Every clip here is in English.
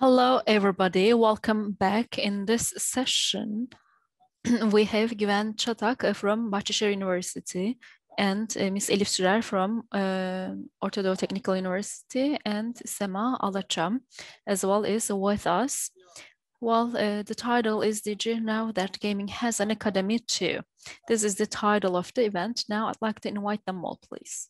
Hello, everybody. Welcome back. In this session, we have Güven Çatak from Bahcesehir University and Miss Elif Sürer from Orta Technical University and Sema Alaçam as well is with us. Well, the title is Did you know that gaming has an academy too? This is the title of the event. Now I'd like to invite them all, please.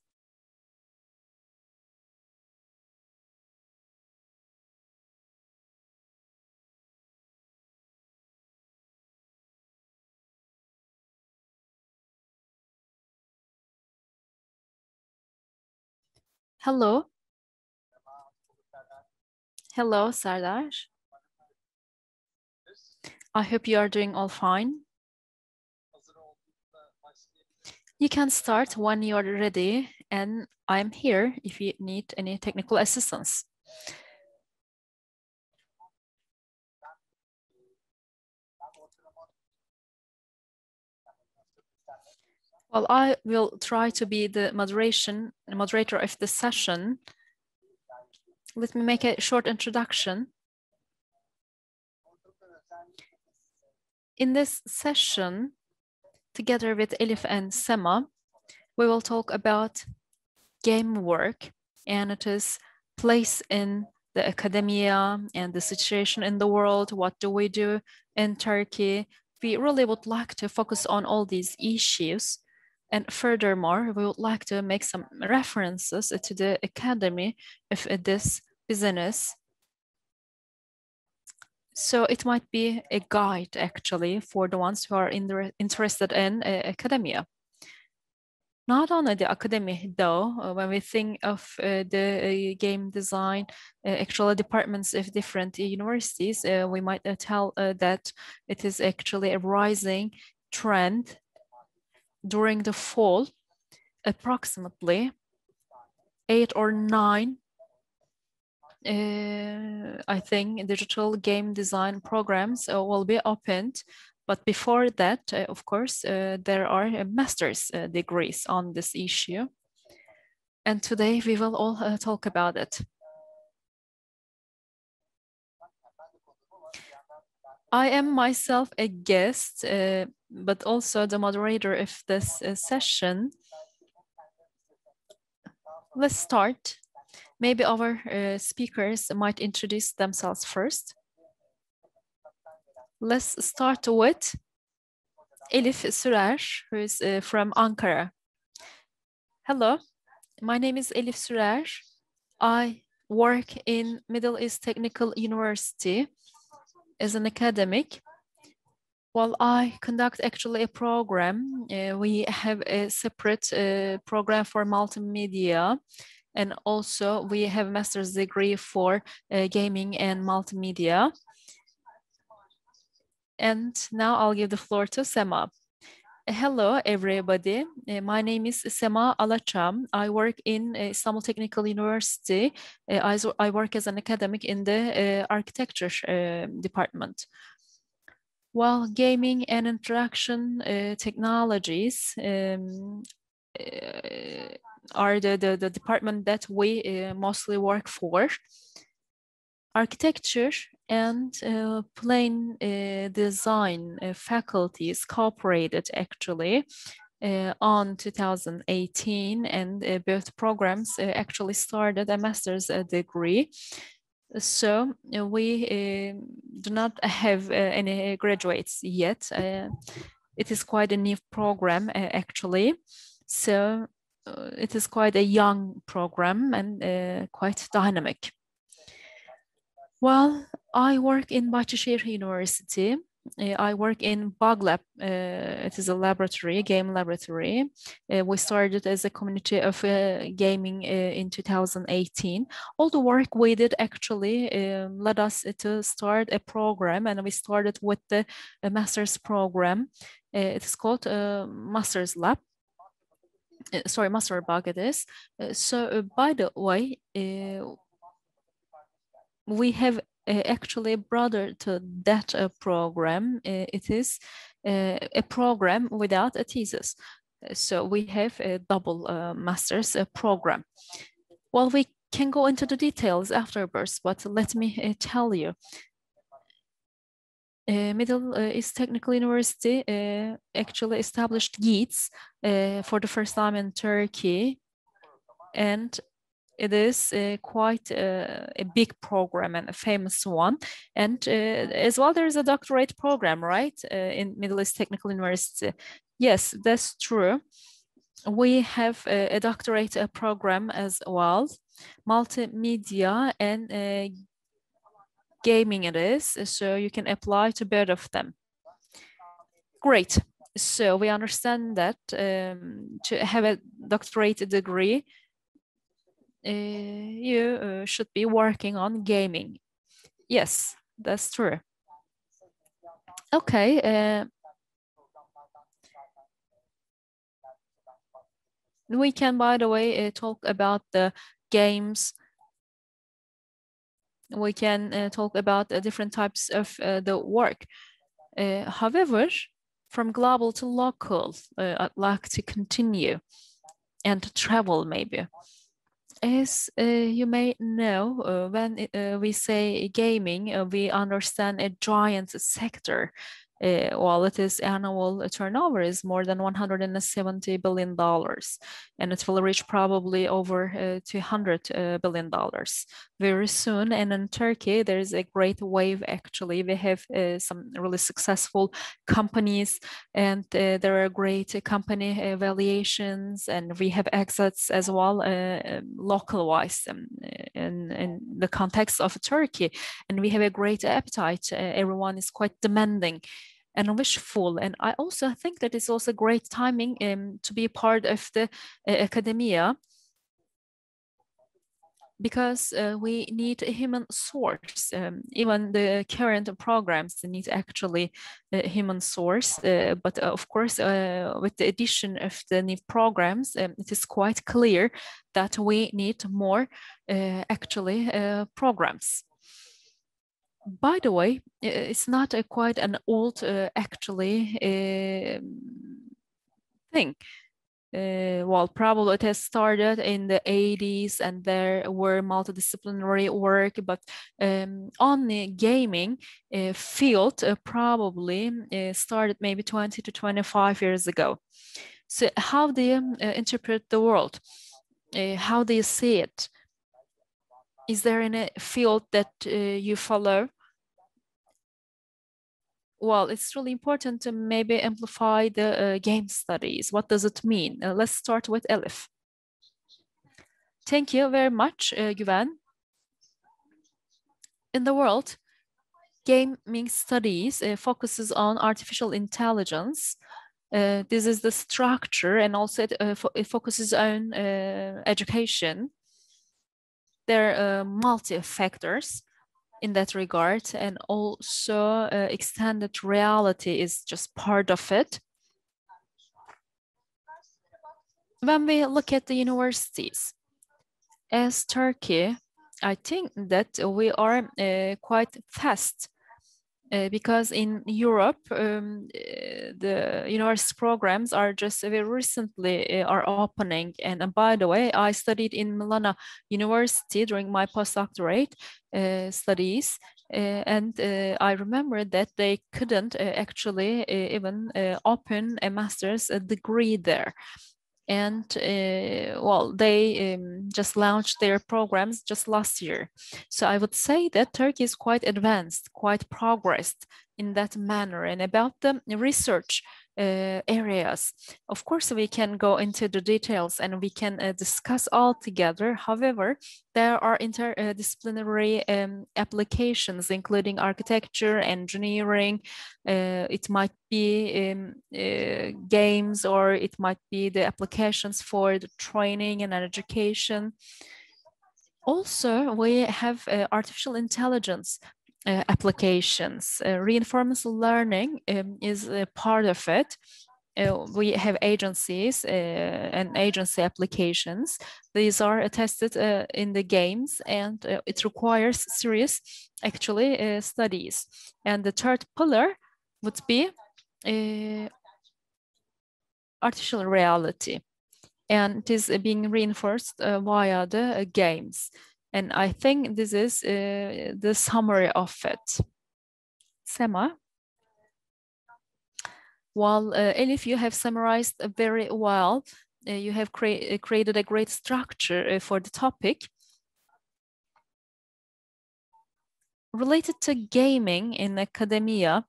Hello. Hello, Sardar. I hope you are doing all fine. You can start when you're ready, and I'm here if you need any technical assistance. Well, I will try to be the moderator of the session. Let me make a short introduction. In this session, together with Elif and Sema, we will talk about game work and its place in the academia and the situation in the world. What do we do in Turkey? We really would like to focus on all these issues. And furthermore, we would like to make some references to the academy of this business. So it might be a guide actually for the ones who are interested in academia. Not only the academy though, when we think of the game design, actual departments of different universities, we might tell that it is actually a rising trend during the fall. Approximately 8 or 9 I think digital game design programs will be opened. But before that, of course, there are master's degrees on this issue. And today we will all talk about it. I am myself a guest, but also the moderator of this session. Let's start. Maybe our speakers might introduce themselves first. Let's start with Elif Sürer, who is from Ankara. Hello, my name is Elif Sürer. I work in Middle East Technical University as an academic. Well, I conduct actually a program. We have a separate program for multimedia. And also we have a master's degree for gaming and multimedia. And now I'll give the floor to Sema. Hello, everybody. My name is Sema Alaçam. I work in Istanbul Technical University. I work as an academic in the architecture department. Well, gaming and interaction technologies are the department that we mostly work for. Architecture and plain design faculties cooperated actually on 2018, and both programs actually started a master's degree. So we do not have any graduates yet. It is quite a new program actually. So it is quite a young program and quite dynamic. Well, I work in Bahcesehir University. I work in Bug Lab. It is a laboratory, game laboratory. We started as a community of gaming in 2018. All the work we did actually led us to start a program, and we started with the master's program. It is called Master's Lab. Sorry, Master Bug it is. So by the way, we have actually brother to that program. It is a program without a thesis. So we have a double master's program. Well, we can go into the details afterwards, but let me tell you. Middle East Technical University actually established GEATS for the first time in Turkey, and it is quite a big program and a famous one. And as well, there is a doctorate program, right, in Middle East Technical University. Yes, that's true. We have a doctorate program as well, multimedia and gaming it is, so you can apply to both of them. Great. So we understand that to have a doctorate degree, you should be working on gaming. Yes, that's true. Okay. We can, by the way, talk about the games. We can talk about different types of the work. However, from global to local, I'd like to continue and to travel maybe. As you may know, when we say gaming, we understand a giant sector. While its annual turnover is more than $170 billion, and it will reach probably over $200 billion very soon. And in Turkey, there is a great wave actually. We have some really successful companies, and there are great company valuations, and we have exits as well, local-wise in the context of Turkey. And we have a great appetite. Everyone is quite demanding and wishful. And I also think that it's also great timing to be part of the academia, because we need a human source. Even the current programs need actually a human source. But of course, with the addition of the new programs, it is quite clear that we need more actually programs. By the way, it's not quite an old actually thing. Well, probably it has started in the 80s, and there were multidisciplinary work, but on the gaming field probably started maybe 20 to 25 years ago. So how do you interpret the world? How do you see it? Is there any field that you follow? Well, it's really important to maybe amplify the game studies. What does it mean? Let's start with Elif. Thank you very much, Güven. In the world, gaming studies focuses on artificial intelligence. This is the structure, and also it focuses on education. There are multi-factors in that regard, and also extended reality is just part of it. When we look at the universities, as Turkey, I think that we are quite fast because in Europe, the university programs are just very recently are opening. And by the way, I studied in Milan University during my postdoctorate studies. And I remember that they couldn't actually even open a master's degree there. And well, they just launched their programs just last year. So I would say that Turkey is quite advanced, quite progressed in that manner. And about the research areas, of course, we can go into the details and we can discuss all together. However, there are interdisciplinary applications, including architecture, engineering. It might be games, or it might be the applications for the training and education. Also, we have artificial intelligence applications. Reinforcement learning is a part of it. We have agencies and agency applications. These are tested in the games, and it requires serious actually studies. And the third pillar would be artificial reality. and it is being reinforced via the games. And I think this is the summary of it. Sema? Well, Elif, you have summarized very well. You have created a great structure for the topic. Related to gaming in academia,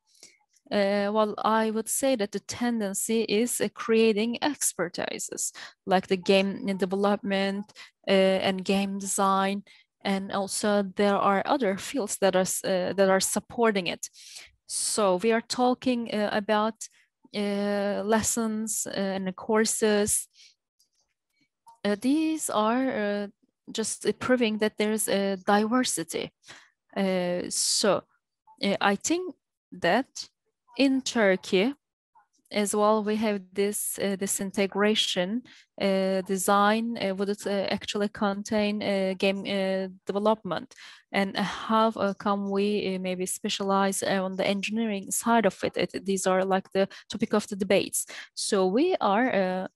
well, I would say that the tendency is creating expertises like the game development and game design, and also there are other fields that are supporting it. So we are talking about lessons and courses. These are just proving that there's a diversity. So I think that in Turkey as well, we have this integration design. Would it actually contain game development, and how come we maybe specialize on the engineering side of it? These are like the topic of the debates. So we are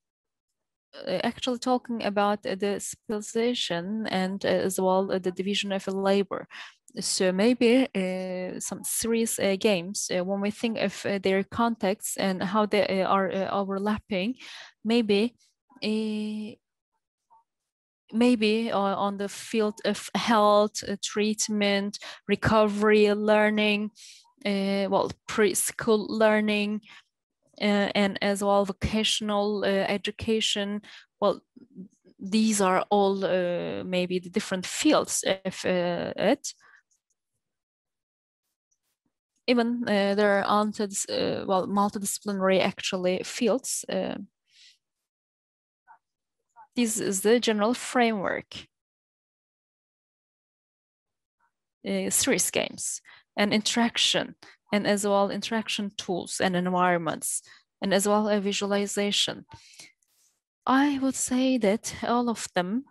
actually talking about the specialization and as well the division of labor. So maybe some serious games, when we think of their context and how they are overlapping, maybe on the field of health, treatment, recovery, learning, well, preschool learning, and as well vocational education. Well, these are all maybe the different fields of it. Even there are multidisciplinary actually fields. This is the general framework. Serious games and interaction, and as well interaction tools and environments, and as well a visualization. I would say that all of them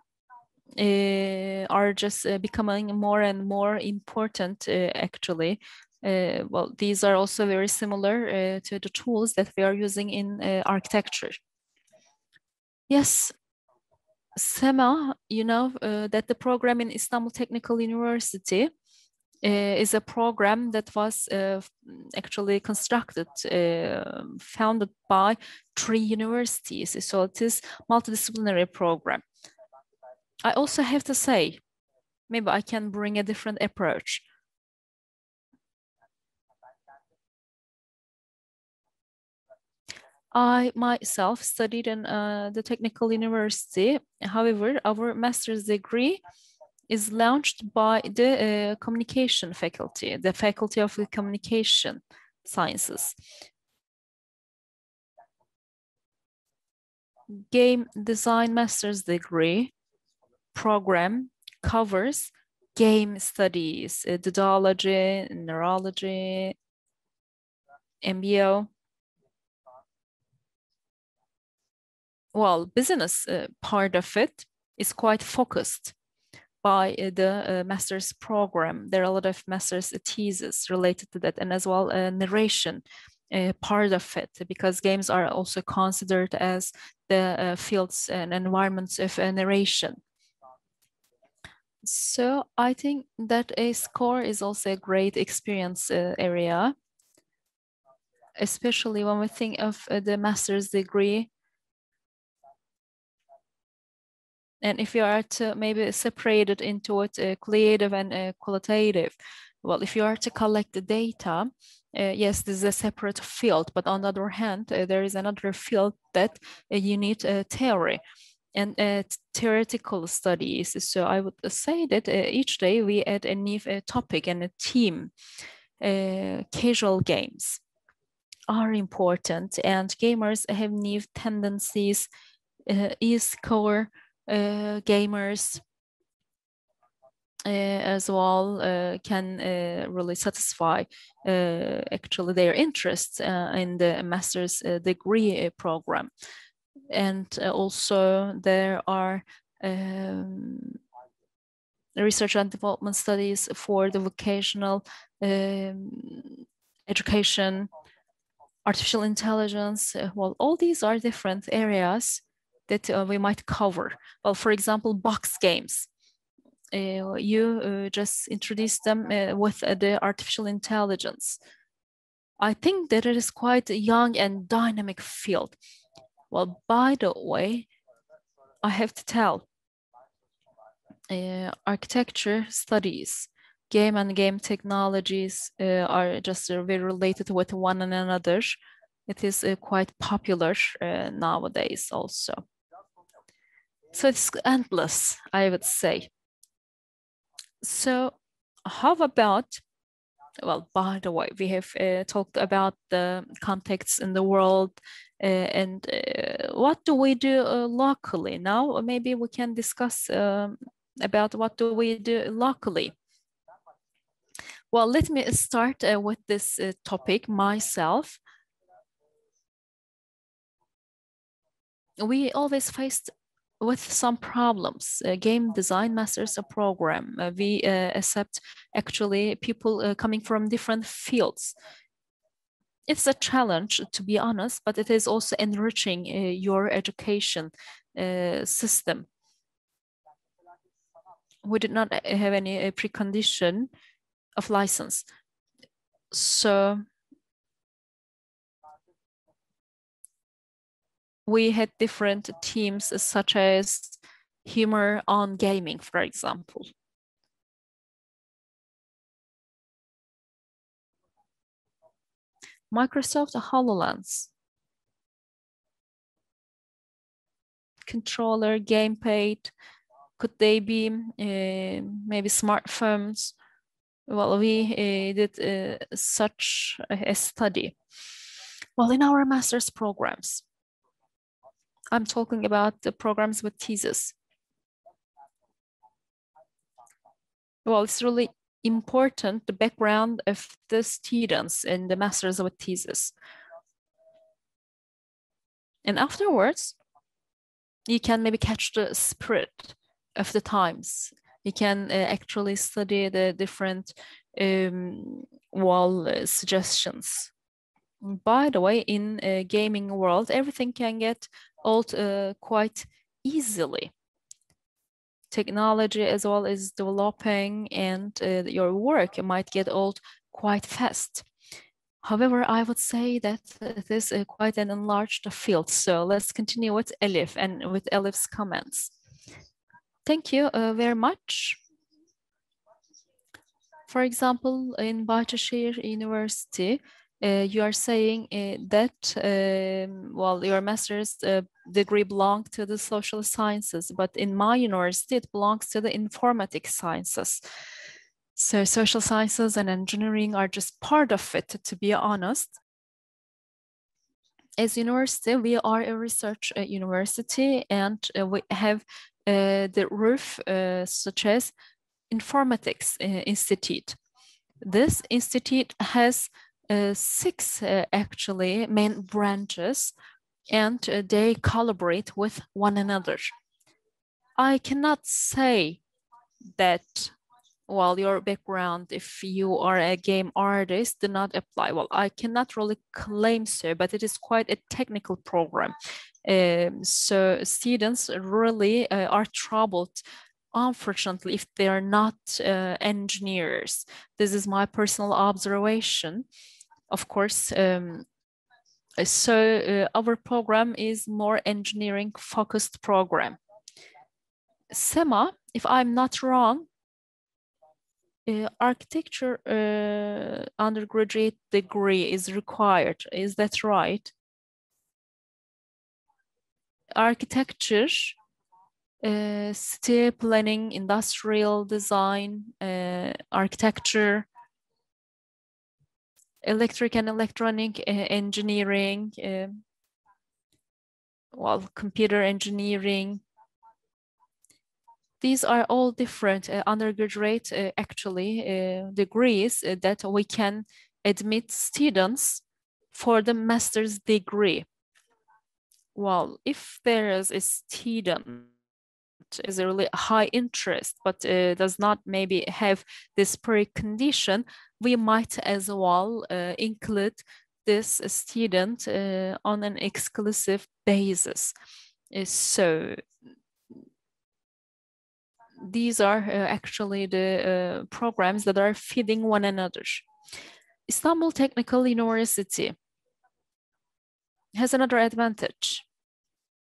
are just becoming more and more important actually. Well, these are also very similar to the tools that we are using in architecture. Yes, Sema, you know that the program in Istanbul Technical University is a program that was actually constructed, founded by 3 universities. So it is multidisciplinary program. I also have to say, maybe I can bring a different approach. I myself studied in the technical university. However, our master's degree is launched by the communication faculty, the Faculty of Communication Sciences. Game design master's degree program covers game studies, didology, neurology, MBO. Well, business part of it is quite focused by the master's program. There are a lot of master's theses related to that, and as well narration part of it, because games are also considered as the fields and environments of narration. So I think that a score is also a great experience area, especially when we think of the master's degree. And if you are to maybe separate it into it creative and qualitative, well, if you are to collect the data, yes, this is a separate field, but on the other hand, there is another field that you need theory and theoretical studies. So I would say that each day we add a new topic and a theme. Casual games are important, and gamers have new tendencies, e-score gamers as well can really satisfy actually their interests in the master's degree program. And also there are research and development studies for the vocational education, artificial intelligence. Well, all these are different areas that we might cover. Well, for example, box games. You just introduce them with the artificial intelligence. I think that it is quite a young and dynamic field. Well, by the way, I have to tell, architecture studies, game and game technologies are just very related with one another. It is quite popular nowadays also. So it's endless, I would say. So how about, well, by the way, we have talked about the contexts in the world and what do we do locally? Now, maybe we can discuss about what do we do locally. Well, let me start with this topic myself. We always faced with some problems. Game design masters a program. We accept actually people coming from different fields. It's a challenge, to be honest, but it is also enriching your education system. We did not have any precondition of license. So we had different teams such as humor on gaming, for example. Microsoft HoloLens, controller, gamepad, could they be maybe smartphones? Well, we did such a study. Well, in our master's programs, I'm talking about the programs with thesis. Well, it's really important, the background of the students in the master's with thesis. And afterwards, you can maybe catch the spirit of the times. You can actually study the different wall suggestions. By the way, in a gaming world, everything can get old quite easily. Technology as well is developing and your work might get old quite fast. However, I would say that it is quite an enlarged field. So let's continue with Elif and with Elif's comments. Thank you very much. For example, in Bahcesehir University, you are saying that, well, your master's degree belongs to the social sciences, but in my university, it belongs to the informatics sciences. So social sciences and engineering are just part of it, to be honest. As university, we are a research university and we have the roof such as Informatics Institute. This institute has 6 actually main branches and they collaborate with one another. I cannot say that, well, your background, if you are a game artist, do not apply. Well, I cannot really claim so, but it is quite a technical program. So students really are troubled, unfortunately, if they are not engineers. This is my personal observation. Of course, our program is more engineering focused program. Sema, if I'm not wrong, architecture undergraduate degree is required. Is that right? Architecture, city planning, industrial design, architecture, electric and electronic engineering, well, computer engineering. These are all different undergraduate degrees that we can admit students for the master's degree. Well, if there is a student is a really high interest, but does not maybe have this precondition, we might as well include this student on an exclusive basis. So these are actually the programs that are feeding one another. Istanbul Technical University has another advantage,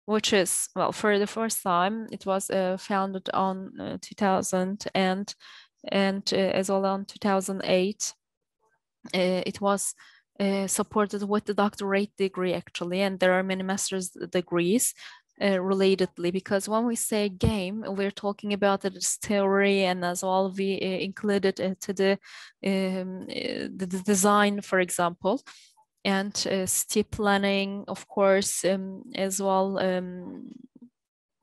which is, well, for the first time, it was founded on 2000 and as well on 2008. It was supported with the doctorate degree actually, and there are many master's degrees relatedly, because when we say game, we're talking about its theory, and as well we included to the design, for example, and city planning, of course, as well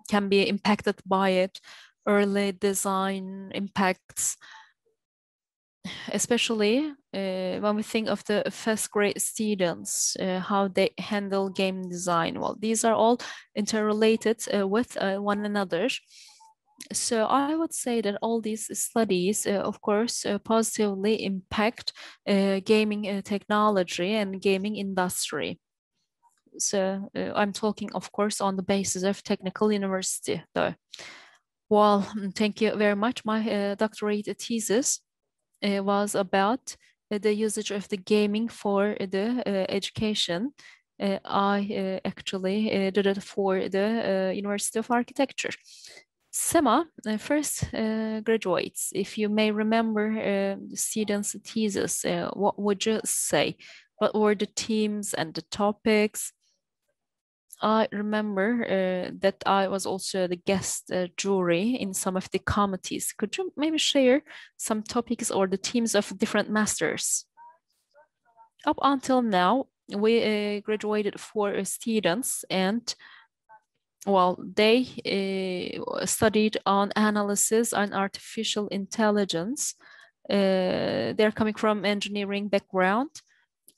can be impacted by it. Early design impacts, especially when we think of the first grade students, how they handle game design. Well, these are all interrelated with one another. So I would say that all these studies, of course, positively impact gaming technology and gaming industry. So I'm talking, of course, on the basis of technical university, though. Well, thank you very much. My doctorate thesis was about the usage of the gaming for the education. I actually did it for the University of Architecture. Sema first graduates. If you may remember the students' thesis, what would you say? What were the themes and the topics? I remember that I was also the guest jury in some of the committees. Could you maybe share some topics or the themes of different masters? Up until now, we graduated 4 students, and well, they studied on analysis and artificial intelligence. They're coming from engineering background.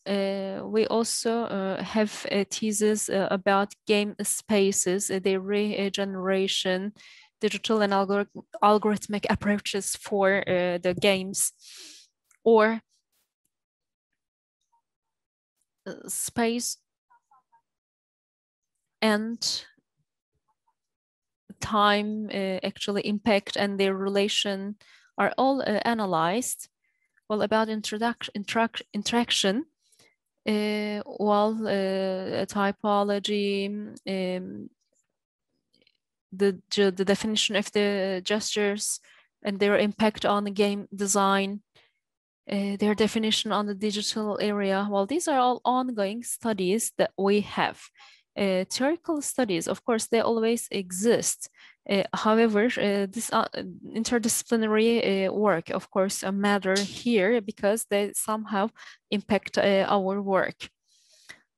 We also have a thesis about game spaces, their regeneration, digital and algorithmic approaches for the games, or space and time actually impact and their relation are all analyzed. Well, about interaction, typology, the definition of the gestures and their impact on the game design, their definition on the digital area. Well, these are all ongoing studies that we have. Theoretical studies, of course, they always exist. However, this interdisciplinary work, of course, matter here because they somehow impact our work.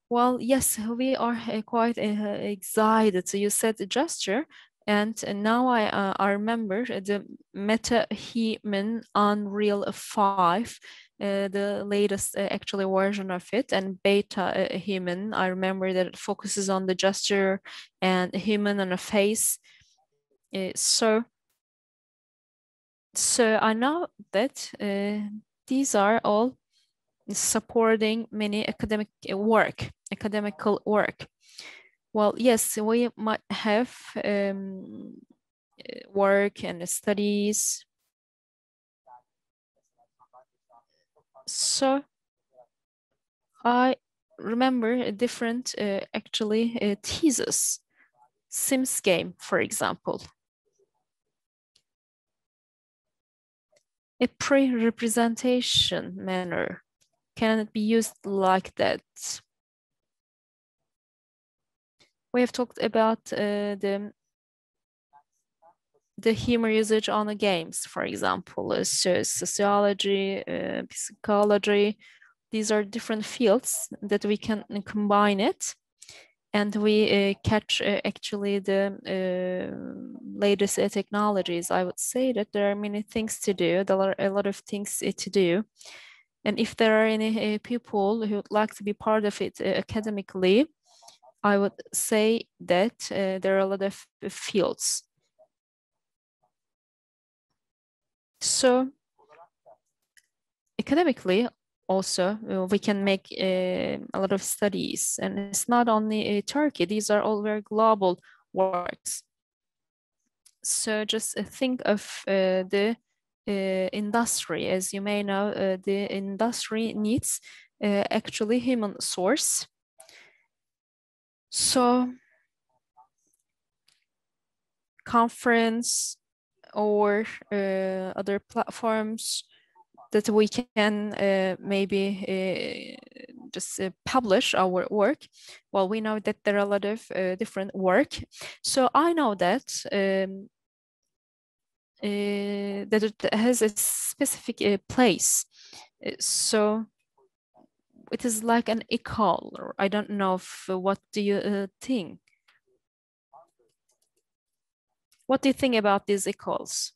Well, yes, we are quite excited. So you said the gesture, and now I remember the MetaHuman Unreal 5, the latest actually version of it, and Beta Human. I remember that it focuses on the gesture and a human and a face. So I know that these are all supporting many academical work. Well, yes, we might have work and studies. So I remember a different actually thesis. Sims game, for example. A pre-representation manner. Can it be used like that? We have talked about the humor usage on the games, for example, so sociology, psychology. These are different fields that we can combine it, and we catch actually the latest technologies. I would say that there are many things to do. There are a lot of things to do. And if there are any people who would like to be part of it academically, I would say that there are a lot of fields. So academically, also, we can make a lot of studies, and it's not only Turkey. These are all very global works. So just think of the industry. As you may know, the industry needs actually human source. So conference or other platforms that we can maybe just publish our work. Well, we know that there are a lot of different work. So I know that that it has a specific place. So it is like an école, or I don't know if, what do you think? What do you think about these écoles?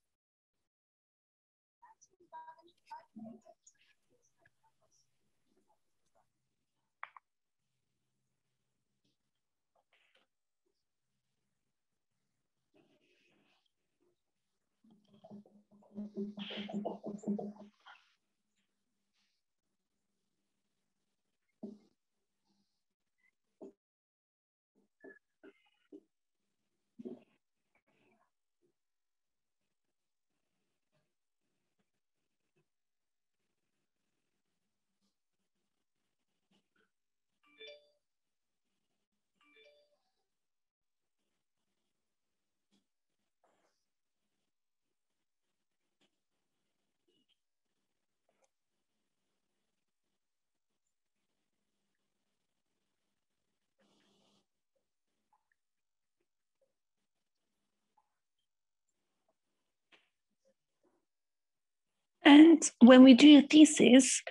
And when we do a thesis,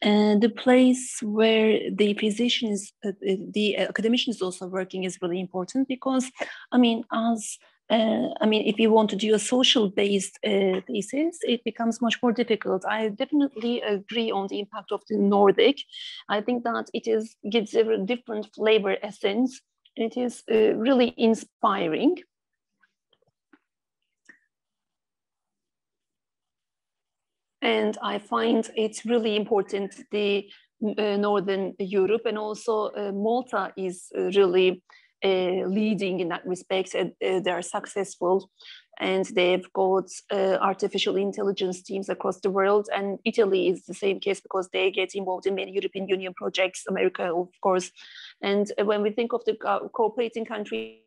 the place where the physician is, the academician is also working is really important because, if you want to do a social-based thesis, it becomes much more difficult. I definitely agree on the impact of the Nordic. I think that gives a different flavor essence. It is really inspiring. And I find it's really important, the Northern Europe, and also Malta is really leading in that respect. And they are successful, and they've got artificial intelligence teams across the world. And Italy is the same case because they get involved in many European Union projects, America, of course. And when we think of the cooperating countries,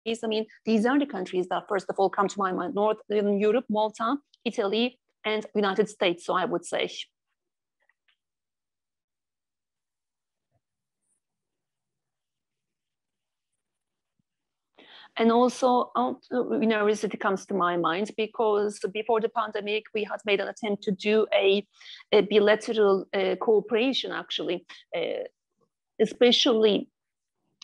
these are the countries that first of all come to my mind: Northern Europe, Malta, Italy, and United States, so I would say. And also, university comes to my mind because before the pandemic, we had made an attempt to do a bilateral cooperation, actually, especially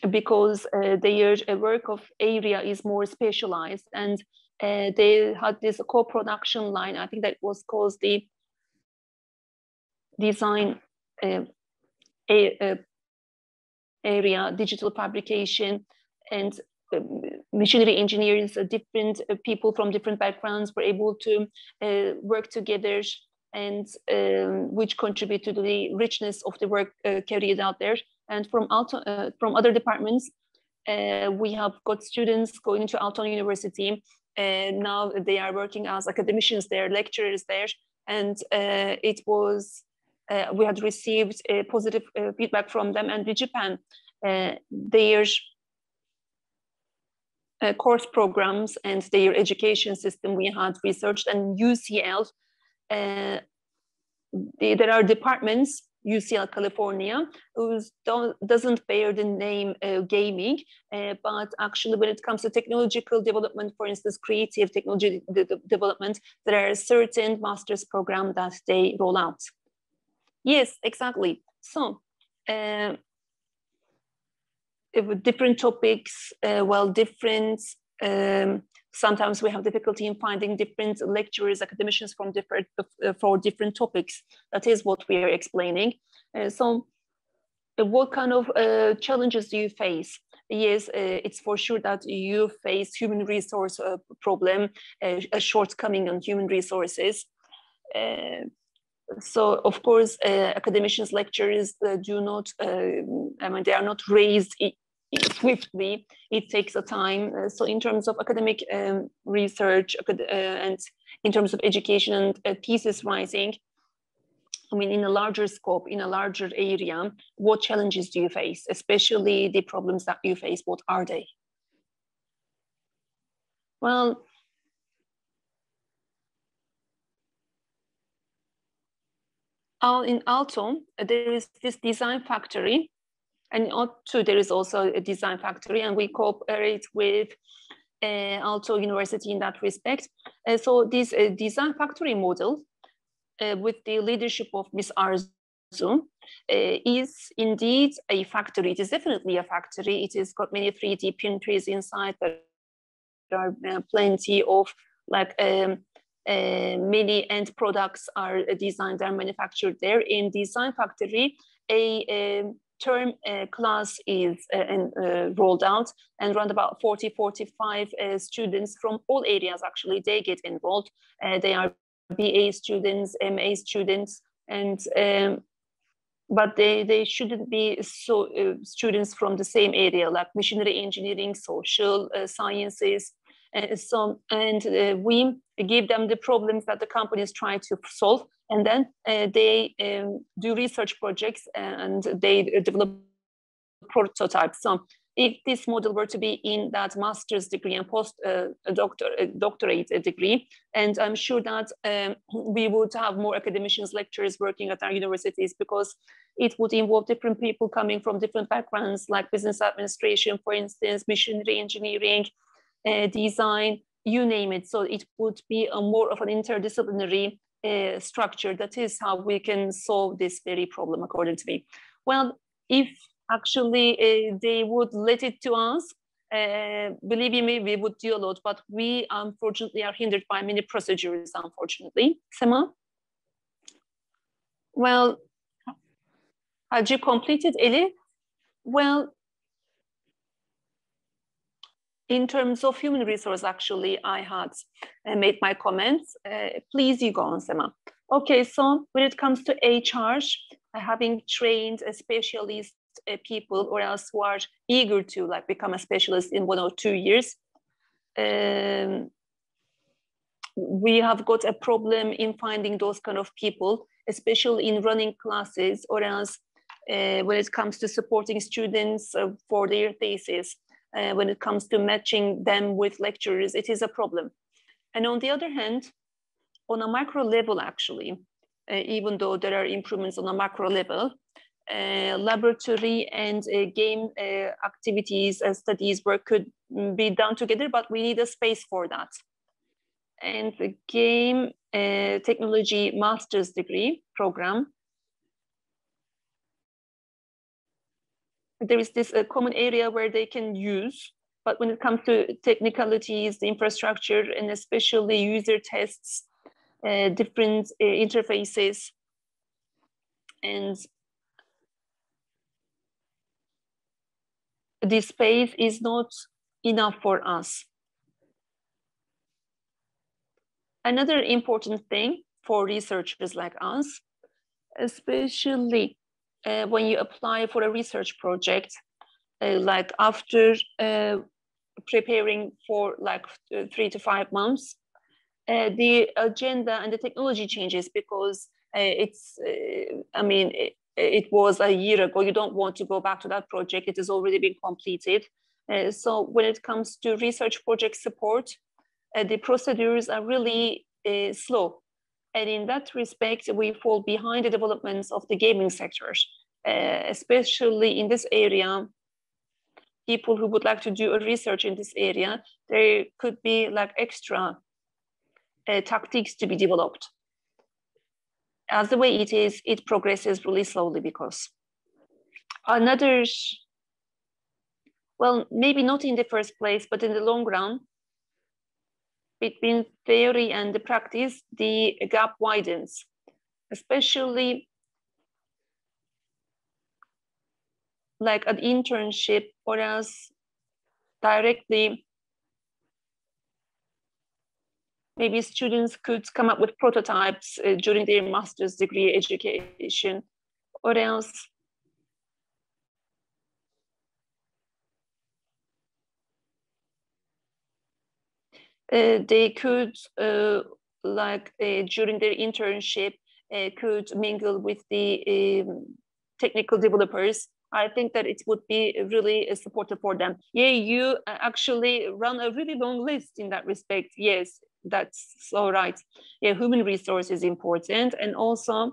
because their work of area is more specialized, and they had this co-production line. I think that was called the design area, digital fabrication, and machinery engineers, different people from different backgrounds were able to work together, and which contribute to the richness of the work carried out there. And from other departments, we have got students going to Alton University, and now they are working as academicians there, lecturers there, and we had received positive feedback from them. And in Japan, their course programs and their education system we had researched. And UCL, there are departments, UCL California, who doesn't bear the name gaming, but actually when it comes to technological development, for instance, creative technology development, there are certain master's programs that they roll out. Yes, exactly. So different topics, sometimes we have difficulty in finding different lecturers, academicians for different topics. That is what we are explaining. So what kind of challenges do you face? Yes, it's for sure that you face human resource problem, a shortcoming on human resources. So of course, academicians, lecturers they are not raised swiftly. It takes a time. So in terms of academic research and in terms of education and thesis writing, I mean, in a larger scope, in a larger area, what challenges do you face, especially the problems that you face? What are they? Well, in Aalto, there is this design factory, and also there is also a design factory, and we cooperate with Aalto University in that respect. So this design factory model, with the leadership of Ms. Arzu, is indeed a factory. It is definitely a factory. It has got many 3D printers inside. There are plenty of like many end products are designed and manufactured there. In design factory, a term class is rolled out, and around about 40-45 students from all areas, actually, they get enrolled. They are BA students, MA students, and but they shouldn't be students from the same area, like machinery engineering, social sciences, and we give them the problems that the companies try to solve, and then they do research projects and they develop prototypes. So if this model were to be in that master's degree and doctorate degree, and I'm sure that we would have more academicians, lecturers working at our universities, because it would involve different people coming from different backgrounds, like business administration, for instance, machinery engineering, design, you name it. So it would be a more of an interdisciplinary structure. That is how we can solve this very problem, according to me. Well, if actually they would let it to us, believe me, we would do a lot, but we unfortunately are hindered by many procedures, unfortunately. Sema? Well, had you completed, Elif? Well, in terms of human resource, actually, I had made my comments. Please, you go on, Sema. Okay, so when it comes to HR, having trained a specialist people, or else who are eager to like become a specialist in 1 or 2 years, we have got a problem in finding those kind of people, especially in running classes, or else when it comes to supporting students for their thesis. When it comes to matching them with lecturers, it is a problem. And on the other hand, on a micro level, actually, even though there are improvements on a macro level, laboratory and game activities and studies work could be done together, but we need a space for that. And the game technology master's degree program, there is this common area where they can use, but when it comes to technicalities, the infrastructure, and especially user tests, different interfaces, and this space is not enough for us. Another important thing for researchers like us, especially when you apply for a research project, like after preparing for like 3 to 5 months, the agenda and the technology changes, because it's, I mean, it was a year ago. You don't want to go back to that project. It has already been completed. So when it comes to research project support, the procedures are really slow. And in that respect, we fall behind the developments of the gaming sectors, especially in this area. People who would like to do a research in this area, there could be like extra tactics to be developed. As the way it is, it progresses really slowly, because another, well, maybe not in the first place, but in the long run, between theory and the practice, the gap widens, especially like an internship, or else directly, maybe students could come up with prototypes during their master's degree education, or else they could, during their internship, could mingle with the technical developers. I think that it would be really supportive for them. Yeah, you actually run a really long list in that respect. Yes, that's so right. Yeah, human resource is important. And also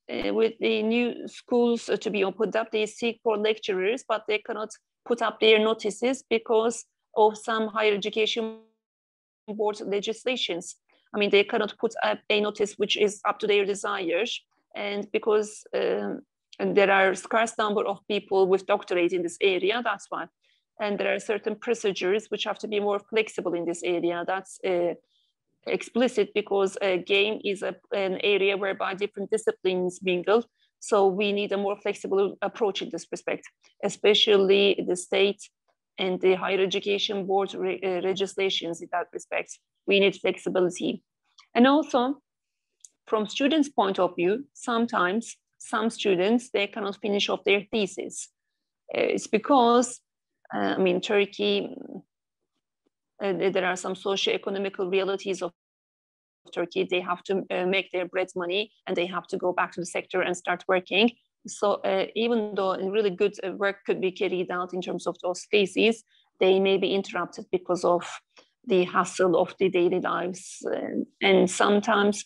with the new schools to be opened up, they seek for lecturers, but they cannot put up their notices because of some higher education board legislations. I mean, they cannot put up a notice which is up to their desire. And because and there are a scarce number of people with doctorate in this area, that's why. And there are certain procedures which have to be more flexible in this area. That's explicit because game is an area whereby different disciplines mingle. So we need a more flexible approach in this respect, especially the state and the higher education board legislations in that respect. We need flexibility. And also, from students' point of view, sometimes some students, they cannot finish off their thesis. It's because, I mean, Turkey, there are some socio-economical realities of Turkey. They have to make their bread money and they have to go back to the sector and start working. So even though really good work could be carried out in terms of those theses, they may be interrupted because of the hassle of the daily lives. And sometimes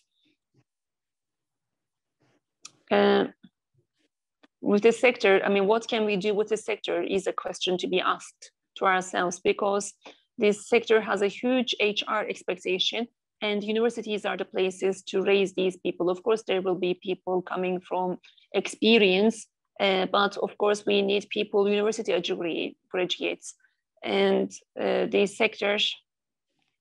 with the sector, I mean, what can we do with the sector is a question to be asked to ourselves, because this sector has a huge HR expectation and universities are the places to raise these people. Of course, there will be people coming from experience, but of course we need people, university graduates, and these sectors,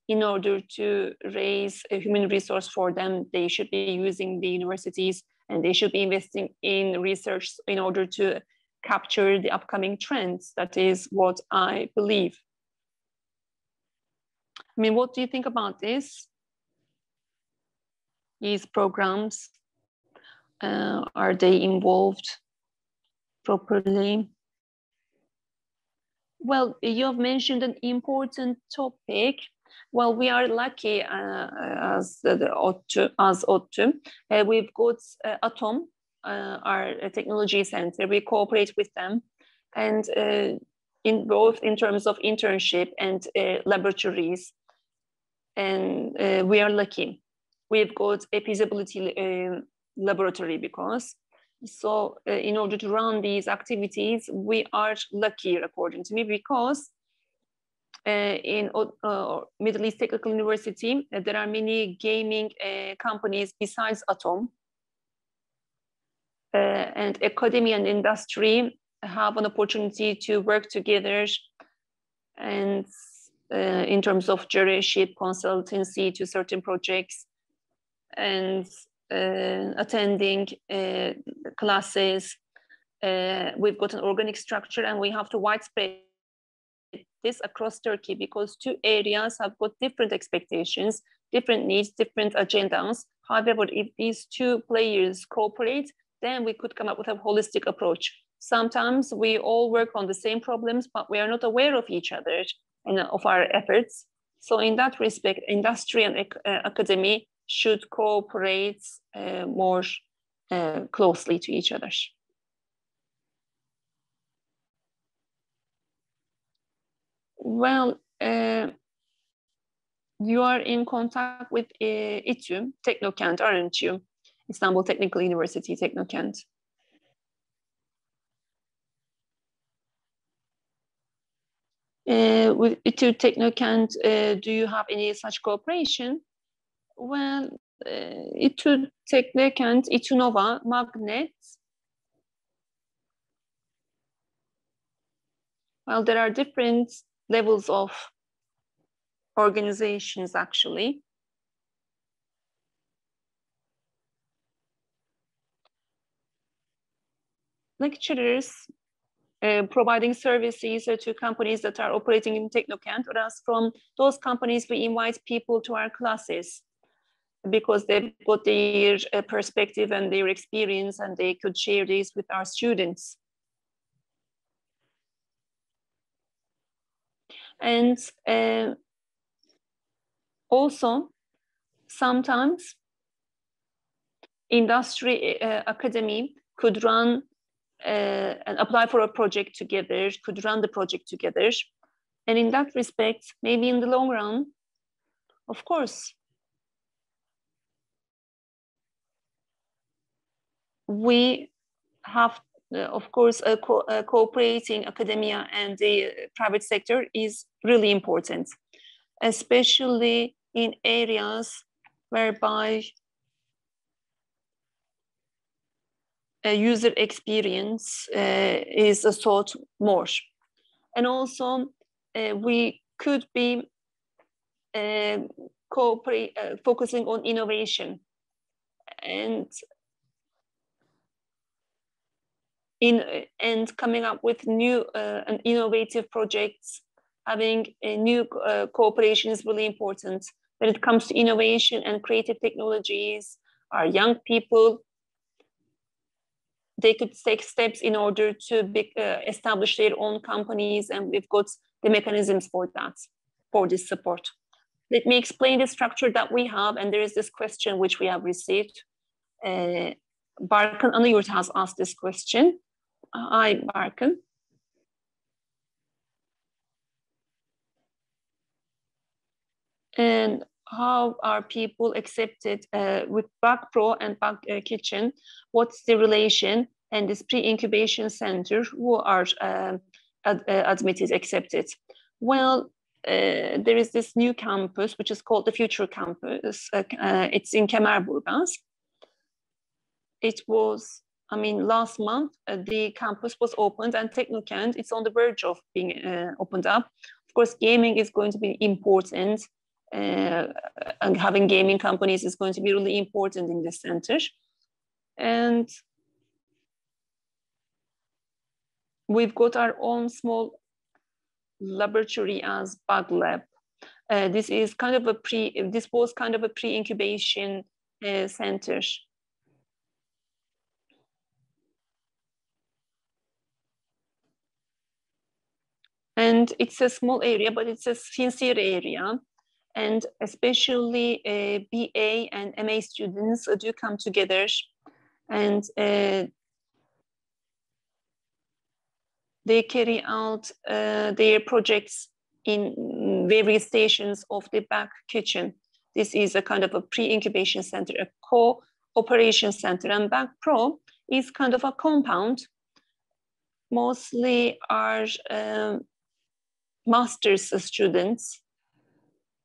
in order to raise a human resource for them, they should be using the universities and they should be investing in research in order to capture the upcoming trends. That is what I believe. I mean, what do you think about this? These programs, are they involved properly? Well, you have mentioned an important topic. Well, we are lucky as ODTÜ. We've got Atom, our technology center. We cooperate with them, and in both in terms of internship and laboratories. And we are lucky. We've got a feasibility laboratory because. So in order to run these activities, we are lucky, according to me, because in Middle East Technical University, there are many gaming companies besides Atom. And academia and industry have an opportunity to work together, and in terms of jurorship, consultancy to certain projects, and attending classes. We've got an organic structure and we have to widespread this across Turkey, because two areas have got different expectations, different needs, different agendas. However, if these two players cooperate, then we could come up with a holistic approach. Sometimes we all work on the same problems, but we are not aware of each other and of our efforts. So in that respect, industry and academy should cooperate more closely to each other. Well, you are in contact with İTÜ, Teknokent, aren't you? Istanbul Technical University, Teknokent. With İTÜ, Teknokent, do you have any such cooperation? Well, İTÜ, Teknokent, İTÜ Nova, Magnet. Well, there are different levels of organizations, actually. Lecturers providing services to companies that are operating in Teknokent, whereas from those companies, we invite people to our classes because they've got their perspective and their experience, and they could share this with our students. And Also, sometimes industry academy could run and apply for a project together, could run the project together. And in that respect, maybe in the long run, of course, we have, of course, cooperating academia and the private sector is really important, especially in areas whereby user experience is sought more. And also, we could be focusing on innovation and coming up with new and innovative projects. Having a new cooperation is really important. When it comes to innovation and creative technologies, our young people, they could take steps in order to establish their own companies, and we've got the mechanisms for that, for this support. Let me explain the structure that we have, and there is this question which we have received. Barkın Anıyurt has asked this question. Hi, Barkın. And how are people accepted with Back Pro and Back Kitchen? What's the relation? And this pre-incubation center, who are admitted, accepted? Well, there is this new campus, which is called the Future Campus. It's in Kemerburgaz. It was, I mean, last month, the campus was opened, and Technokent, it's on the verge of being opened up. Of course, gaming is going to be important. And having gaming companies is going to be really important in this center. And we've got our own small laboratory as Bug Lab. This was kind of a pre-incubation center. And it's a small area, but it's a sincere area. And especially BA and MA students do come together, and they carry out their projects in various stations of the Back Kitchen. This is a kind of a pre-incubation center, a co-operation center, and Back Pro is kind of a compound. Mostly are master's students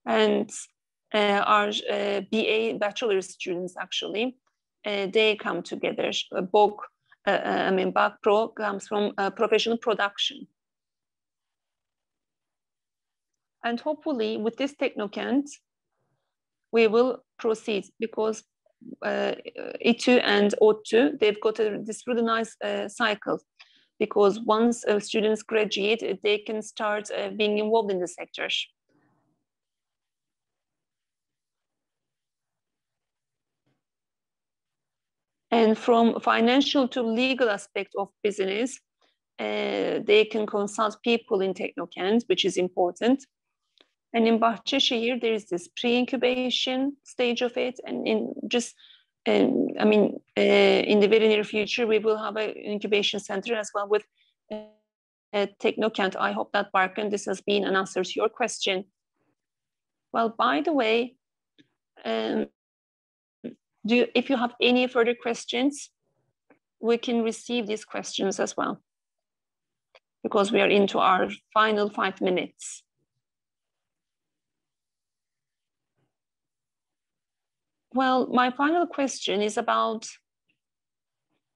and our BA bachelor students, actually, they come together. Back Pro comes from professional production. And hopefully with this Technokent, we will proceed, because İTÜ and ODTÜ, they've got this really nice cycle, because once students graduate, they can start being involved in the sector. And from financial to legal aspect of business, they can consult people in Technokent, which is important. And in Bahcesehir, there is this pre-incubation stage of it. And in the very near future, we will have an incubation center as well with Technokent. I hope that, Barkın, this has been an answer to your question. Well, by the way, if you have any further questions, we can receive these questions as well, because we are into our final 5 minutes. Well, my final question is about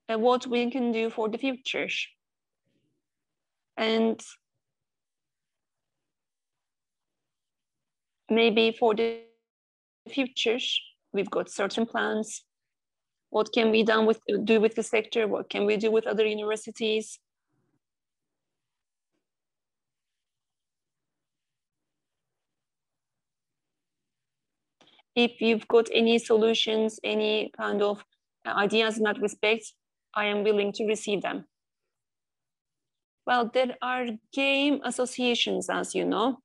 what we can do for the future. And maybe for the future, we've got certain plans. What can we do with the sector? What can we do with other universities? If you've got any solutions, any kind of ideas in that respect, I am willing to receive them. Well, there are game associations, as you know.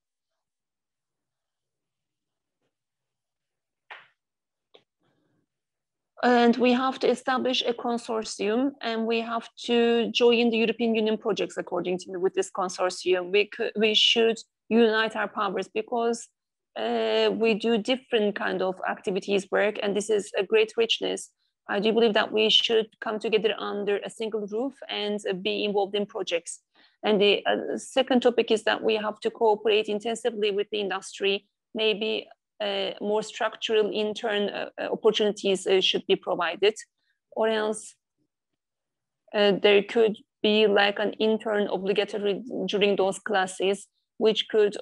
And we have to establish a consortium, and we have to join the European Union projects according to with this consortium. We should unite our powers because we do different kind of activities work, and this is a great richness. I do believe that we should come together under a single roof and be involved in projects. And the second topic is that we have to cooperate intensively with the industry. Maybe more structural intern opportunities should be provided, or else there could be like an intern obligatory during those classes, which could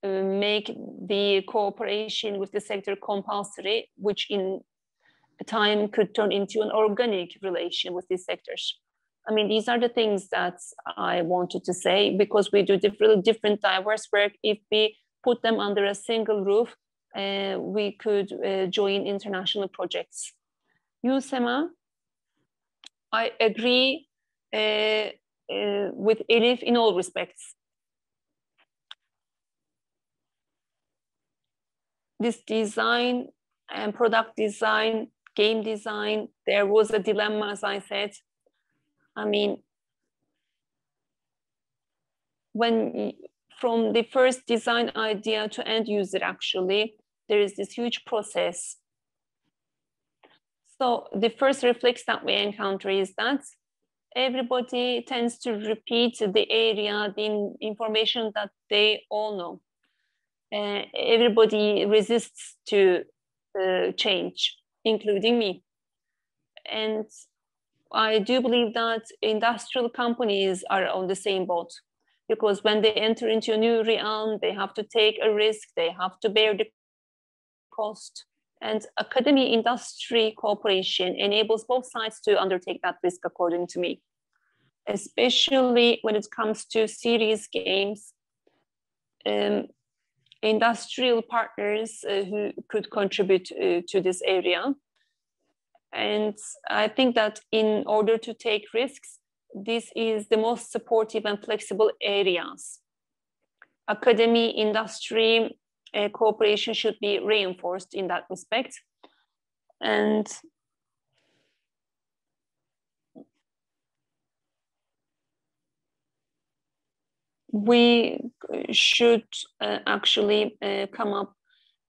make the cooperation with the sector compulsory, which in time could turn into an organic relation with these sectors. I mean, these are the things that I wanted to say, because we do different diverse work. If we put them under a single roof, we could join international projects. You, Sema, I agree with Elif in all respects. This design and product design, game design, there was a dilemma, as I said. I mean, when from the first design idea to end user, actually, there is this huge process. So the first reflex that we encounter is that everybody tends to repeat the area, the information that they all know. Everybody resists to change, including me. And I do believe that industrial companies are on the same boat, because when they enter into a new realm, they have to take a risk, they have to bear the cost. And academy industry cooperation enables both sides to undertake that risk, according to me, especially when it comes to serious games. Industrial partners who could contribute to this area. And I think that in order to take risks, this is the most supportive and flexible areas. Academy, industry, cooperation should be reinforced in that respect. And we should actually come up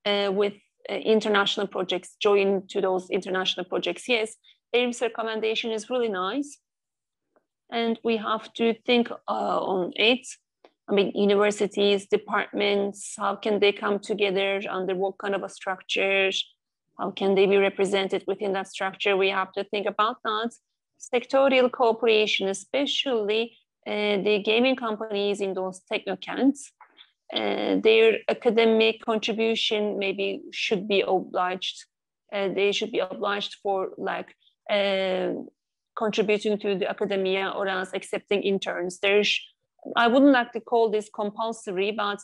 with international projects, join to those international projects. Yes, Elif's recommendation is really nice, and we have to think on it. I mean, universities, departments, how can they come together, under what kind of a structure? How can they be represented within that structure? We have to think about that. Sectorial cooperation, especially the gaming companies in those technocants, their academic contribution maybe should be obliged. They should be obliged for like contributing to the academia, or else accepting interns. I wouldn't like to call this compulsory, but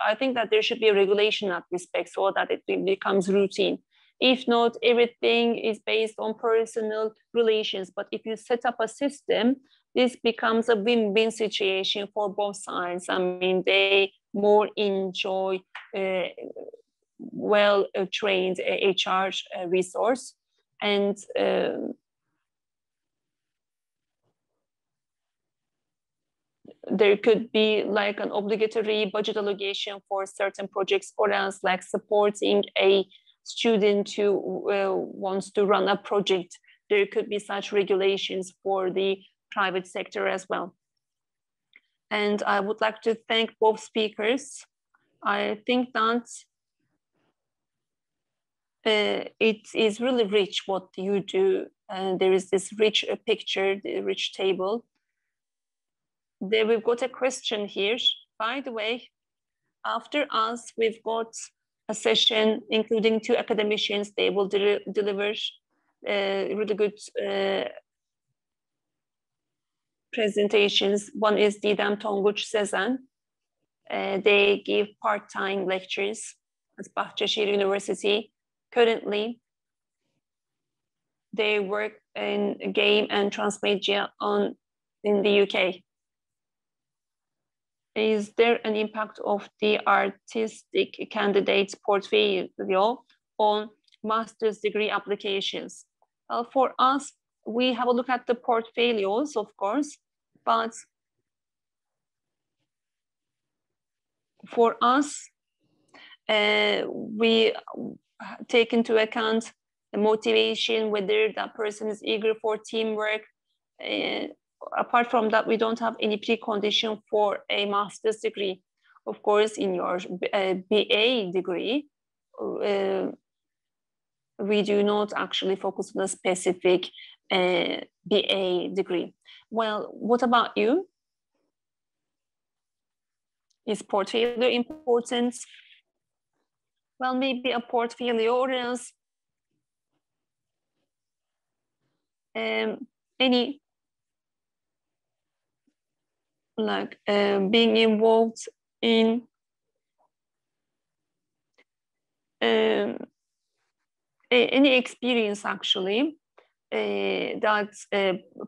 I think that there should be a regulation in that respect, so that it becomes routine. If not, everything is based on personal relations. But if you set up a system, this becomes a win-win situation for both sides. I mean, they more enjoy well-trained HR resource, and there could be like an obligatory budget allocation for certain projects, or else like supporting a student who wants to run a project. There could be such regulations for the private sector as well. And I would like to thank both speakers. I think that it is really rich what you do. And there is this rich picture, the rich table. There we've got a question here. By the way, after us, we've got a session including 2 academicians. They will deliver really good presentations. One is Didem Tonguç Sezen. They give part-time lectures at Bahcesehir University. Currently, they work in game and transmedia in the UK. Is there an impact of the artistic candidate's portfolio on master's degree applications? Well, for us, we have a look at the portfolios, of course, but for us, we take into account the motivation, whether that person is eager for teamwork. Apart from that, we don't have any precondition for a master's degree. Of course, in your BA degree, we do not actually focus on a specific BA degree. Well, what about you? Is portfolio important? Well, maybe a portfolio, or else any like being involved in any experience actually that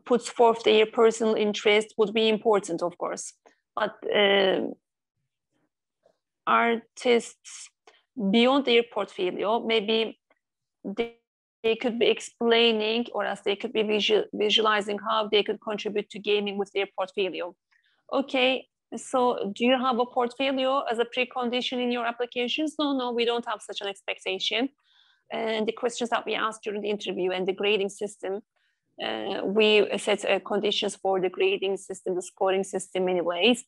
puts forth their personal interest would be important, of course. But artists, beyond their portfolio, maybe they could be explaining, or else they could be visualizing how they could contribute to gaming with their portfolio. Okay, so do you have a portfolio as a precondition in your applications? No, we don't have such an expectation. And the questions that we asked during the interview and the grading system, we set conditions for the grading system, the scoring system anyways.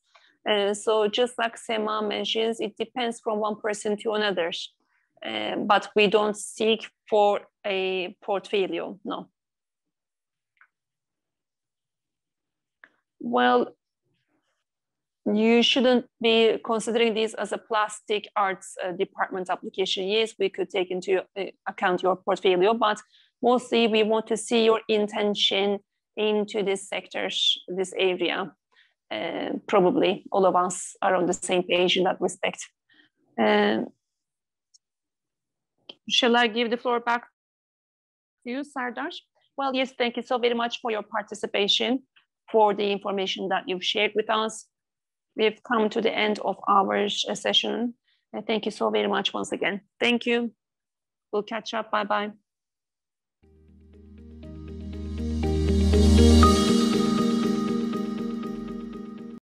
So just like Sema mentions, it depends from one person to another, but we don't seek for a portfolio, no. Well, you shouldn't be considering this as a plastic arts department application. Yes, we could take into account your portfolio, but mostly we want to see your intention into this sector, this area. Probably all of us are on the same page in that respect. Shall I give the floor back to you, Sardar? Well, yes, thank you so very much for your participation, for the information that you've shared with us. We've come to the end of our session. Thank you so very much once again. Thank you. We'll catch up. Bye-bye.